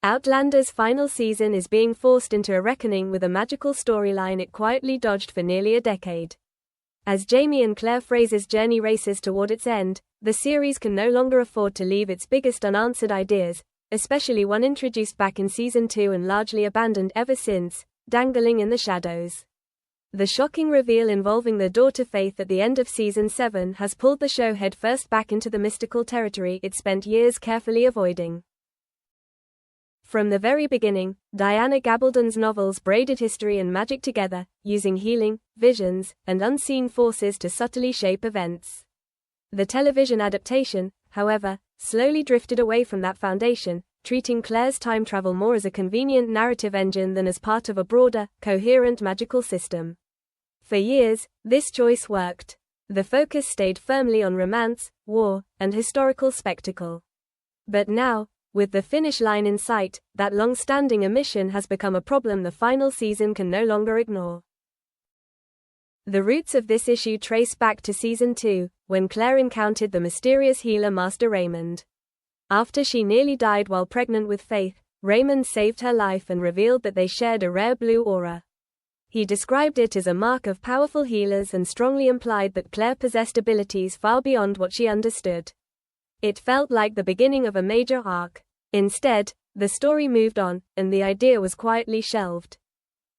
Outlander's final season is being forced into a reckoning with a magical storyline it quietly dodged for nearly a decade. As Jamie and Claire Fraser's journey races toward its end, the series can no longer afford to leave its biggest unanswered ideas, especially one introduced back in Season 2 and largely abandoned ever since, dangling in the shadows. The shocking reveal involving the daughter Faith at the end of Season 7 has pulled the show headfirst back into the mystical territory it spent years carefully avoiding. From the very beginning, Diana Gabaldon's novels braided history and magic together, using healing, visions, and unseen forces to subtly shape events. The television adaptation, however, slowly drifted away from that foundation, treating Claire's time travel more as a convenient narrative engine than as part of a broader, coherent magical system. For years, this choice worked. The focus stayed firmly on romance, war, and historical spectacle. But now, with the finish line in sight, that long-standing omission has become a problem the final season can no longer ignore. The roots of this issue trace back to Season 2, when Claire encountered the mysterious healer Master Raymond. After she nearly died while pregnant with Faith, Raymond saved her life and revealed that they shared a rare blue aura. He described it as a mark of powerful healers and strongly implied that Claire possessed abilities far beyond what she understood. It felt like the beginning of a major arc. Instead, the story moved on, and the idea was quietly shelved.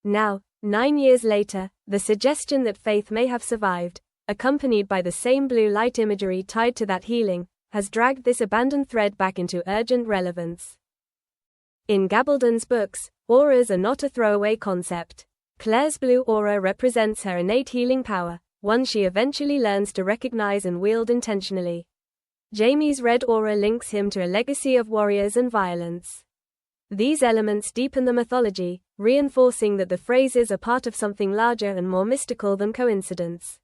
Now, 9 years later, the suggestion that Faith may have survived, accompanied by the same blue light imagery tied to that healing, has dragged this abandoned thread back into urgent relevance. In Gabaldon's books, auras are not a throwaway concept. Claire's blue aura represents her innate healing power, one she eventually learns to recognize and wield intentionally. Jamie's red aura links him to a legacy of warriors and violence. These elements deepen the mythology, reinforcing that the Frasers are part of something larger and more mystical than coincidence.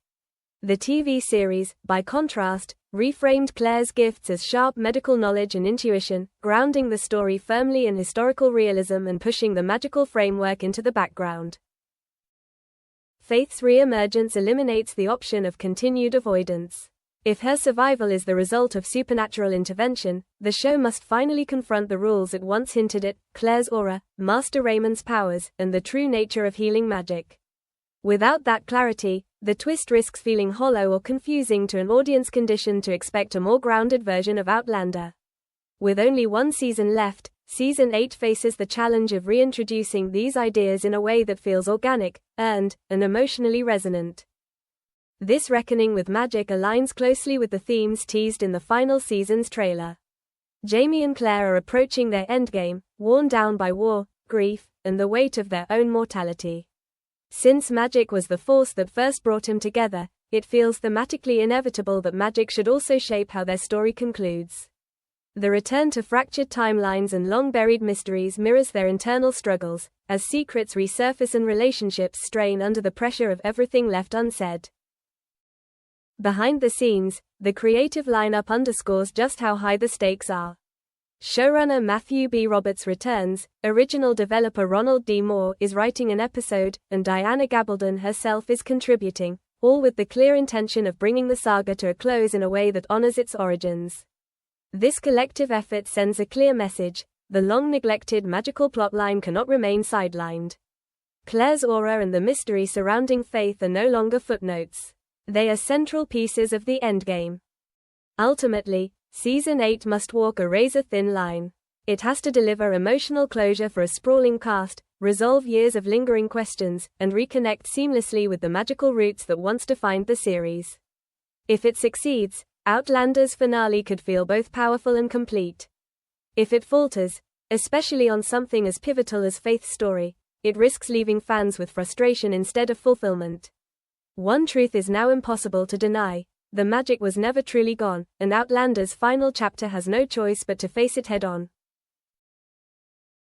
The TV series, by contrast, reframed Claire's gifts as sharp medical knowledge and intuition, grounding the story firmly in historical realism and pushing the magical framework into the background. Faith's re-emergence eliminates the option of continued avoidance. If her survival is the result of supernatural intervention, the show must finally confront the rules it once hinted at: Claire's aura, Master Raymond's powers, and the true nature of healing magic. Without that clarity, the twist risks feeling hollow or confusing to an audience conditioned to expect a more grounded version of Outlander. With only one season left, Season 8 faces the challenge of reintroducing these ideas in a way that feels organic, earned, and emotionally resonant. This reckoning with magic aligns closely with the themes teased in the final season's trailer. Jamie and Claire are approaching their endgame, worn down by war, grief, and the weight of their own mortality. Since magic was the force that first brought them together, it feels thematically inevitable that magic should also shape how their story concludes. The return to fractured timelines and long-buried mysteries mirrors their internal struggles, as secrets resurface and relationships strain under the pressure of everything left unsaid. Behind the scenes, the creative lineup underscores just how high the stakes are. Showrunner Matthew B. Roberts returns, original developer Ronald D. Moore is writing an episode, and Diana Gabaldon herself is contributing, all with the clear intention of bringing the saga to a close in a way that honors its origins. This collective effort sends a clear message: the long-neglected magical plotline cannot remain sidelined. Claire's aura and the mystery surrounding Faith are no longer footnotes. They are central pieces of the endgame. Ultimately, Season 8 must walk a razor-thin line. It has to deliver emotional closure for a sprawling cast, resolve years of lingering questions, and reconnect seamlessly with the magical roots that once defined the series. If it succeeds, Outlander's finale could feel both powerful and complete. If it falters, especially on something as pivotal as Faith's story, it risks leaving fans with frustration instead of fulfillment. One truth is now impossible to deny: the magic was never truly gone, and Outlander's final chapter has no choice but to face it head-on.